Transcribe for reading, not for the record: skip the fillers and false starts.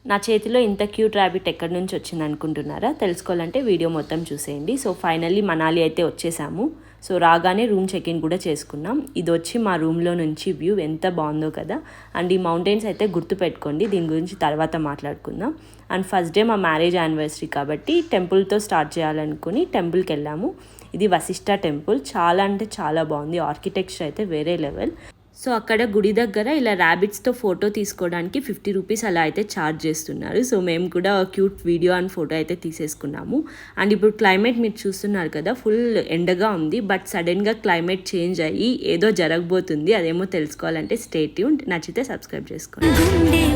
నా చేతిలో ఇంత క్యూట్ ర్యాబిట్ ఎక్కడి నుంచి వచ్చింది అనుకుంటున్నారా? తెలుసుకోవాలంటే వీడియో మొత్తం చూసేయండి. సో ఫైనల్లీ మనాలి అయితే వచ్చేసాము. సో రాగానే రూమ్ చెక్-ఇన్ కూడా చేసుకున్నాం. ఇది వచ్చి మా రూమ్లో నుంచి వ్యూ ఎంత బాగుందో కదా. అండ్ ఈ మౌంటైన్స్ అయితే గుర్తుపెట్టుకోండి, దీని గురించి తర్వాత మాట్లాడుకుందాం. అండ్ ఫస్ట్ డే మా మ్యారేజ్ యానివర్సరీ కాబట్టి టెంపుల్తో స్టార్ట్ చేయాలనుకుని టెంపుల్కి వెళ్ళాము. ఇది వశిష్ఠ టెంపుల్. చాలా అంటే చాలా బాగుంది, ఆర్కిటెక్చర్ అయితే వేరే లెవెల్. సో అక్కడ గుడి దగ్గర ఇలా ర్యాబిట్స్తో ఫోటో తీసుకోవడానికి 50 రూపీస్ అలా అయితే ఛార్జ్ చేస్తున్నారు. సో మేము కూడా క్యూట్ వీడియో అండ్ ఫోటో అయితే తీసేసుకున్నాము. అండ్ ఇప్పుడు క్లైమేట్ మీరు చూస్తున్నారు కదా, ఫుల్ ఎండగా ఉంది. బట్ సడన్గా క్లైమేట్ చేంజ్ అయ్యి ఏదో జరగబోతుంది. అదేమో తెలుసుకోవాలంటే స్టే ట్యూన్డ్. నచ్చితే సబ్స్క్రైబ్ చేసుకోండి.